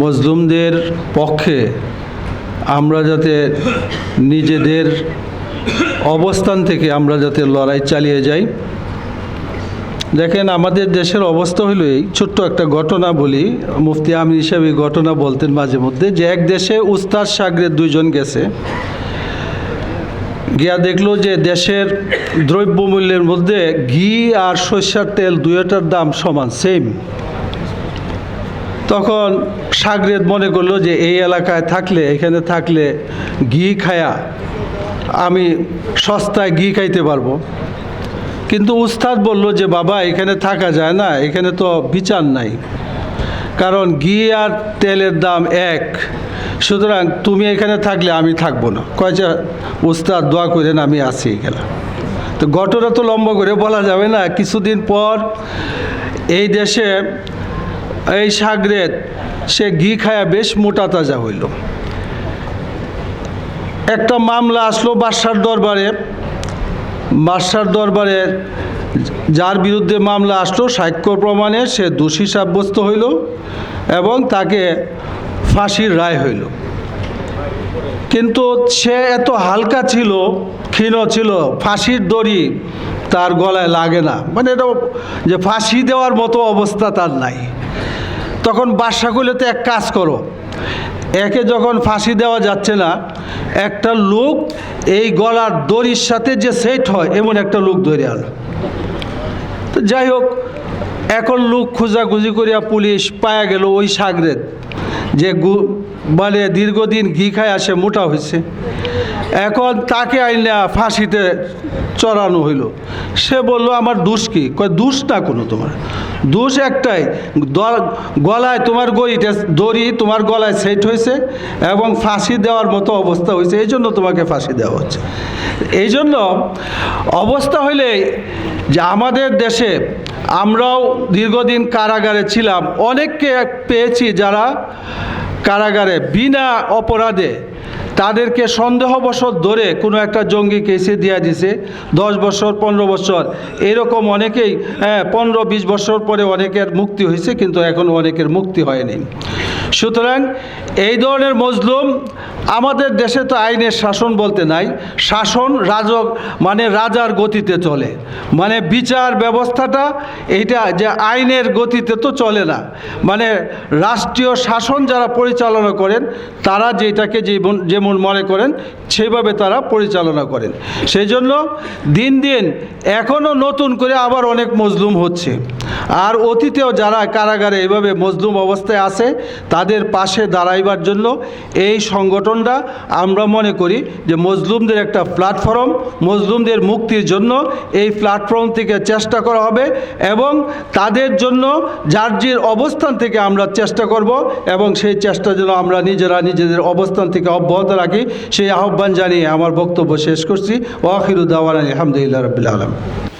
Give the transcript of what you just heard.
মজলুমদের পক্ষে আমরা যাতে নিজেদের অবস্থান থেকে আমরা যাতে লড়াই চালিয়ে যাই। দেখেন, আমাদের দেশের অবস্থা হলো এই, ছোট্ট একটা ঘটনা বলি। মুফতি আমির হিসাবে ঘটনা বলতেন মাঝে মধ্যে, যে এক দেশে উস্তাদ শাগরেদ দুইজন গেছে, গিয়া দেখলো যে দেশের দ্রব্যমূল্যের মধ্যে ঘি আর সরষের তেল দুইটার দাম সমান, সেম। তখন শাগরেদ মনে করলো যে এই এলাকায় থাকলে, এখানে থাকলে ঘি খায়া আমি সস্তায় ঘি খাইতে পারবো। কিন্তু উস্তাদ বলল যে বাবা, এখানে থাকা যায় না, এখানে তো বিচার নাই, কারণ ঘি আর তেলের দাম এক, সুতরাং তুমি এখানে থাকলে আমি থাকবো না। কয়েছে উস্তাদ দোয়া করেন, আমি আছি এখানে। তো ঘটনা তো লম্বা করে বলা যাবে না। কিছুদিন পর এই দেশে এই শাগরেদ সে ঘি খায়া বেশ মোটা তাজা হইল। একটা মামলা আসলো বাদশার দরবারে। বাদশার দরবারে যার বিরুদ্ধে মামলা আসলো, সাক্ষ্য প্রমাণে সে দোষী সাব্যস্ত হইল এবং তাকে ফাঁসির রায় হইল। কিন্তু সে এত হালকা ছিল, ক্ষীণ ছিল, ফাঁসির দড়ি তার গলায় লাগে না, মানে এটা যে ফাঁসি দেওয়ার মতো অবস্থা তার নাই। তখন বাদশা কইলে, তো এক কাজ করো, একে যখন ফাঁসি দেওয়া যাচ্ছে না, একটা লোক এই গলার দড়ির সাথে যে সেট হয় এমন একটা লোক ধরে আনো। তো যাই হোক, এখন লোক খোঁজাখুঁজি করিয়া পুলিশ পায়া গেল ওই শাগরেদ, যে মানে দীর্ঘদিন ঘি খায় আসে মোটা হয়েছে। এখন তাকে আইনা ফাঁসিতে চড়ানো হইল। সে বলল, আমার দোষ কি? কয়, দোষ না কোনো, তোমার দোষ একটাই, গলায় তোমার দড়ি তোমার গলায় সেট হয়েছে এবং ফাঁসি দেওয়ার মতো অবস্থা হয়েছে, এই জন্য তোমাকে ফাঁসি দেওয়া হচ্ছে। এই জন্য অবস্থা হইলে যে আমাদের দেশে আমরাও দীর্ঘদিন কারাগারে ছিলাম, অনেককে পেয়েছি যারা কারাগারে বিনা অপরাধে, তাদেরকে সন্দেহবশত ধরে কোনো একটা জঙ্গি কেসে দিয়ে দিছে 10 বছর 15 বছর, এরকম অনেকেই 15-20 বছর পরে অনেকের মুক্তি হয়েছে, কিন্তু এখন অনেকের মুক্তি হয়নি। সুতরাং এই ধরনের মজলুম আমাদের দেশে তো আইনের শাসন বলতে নাই, শাসন মানে রাজার গতিতে চলে, মানে বিচার ব্যবস্থাটা এইটা যে আইনের গতিতে তো চলে না, মানে রাষ্ট্রীয় শাসন যারা পরিচালনা করেন তারা যেটাকে যেমন মনে করেন সেইভাবে তারা পরিচালনা করেন। সেই জন্য দিন দিন এখনও নতুন করে আবার অনেক মজলুম হচ্ছে। আর অতীতেও যারা কারাগারে এইভাবে মজলুম অবস্থায় আছে তাদের পাশে দাঁড়াইবার জন্য এই সংগঠনটা আমরা মনে করি যে মজলুমদের একটা প্ল্যাটফর্ম, মজলুমদের মুক্তির জন্য এই প্ল্যাটফর্ম থেকে চেষ্টা করা হবে এবং তাদের জন্য যার যে অবস্থান থেকে আমরা চেষ্টা করব এবং সেই চেষ্টা যেন আমরা নিজেদের অবস্থান থেকে অব্যাহত রাখি, সেই আহ্বান জানিয়ে আমার বক্তব্য শেষ করছি। ওয়া আখিরু দাওয়ানা আলহামদুলিল্লাহি রাব্বিল আলামিন।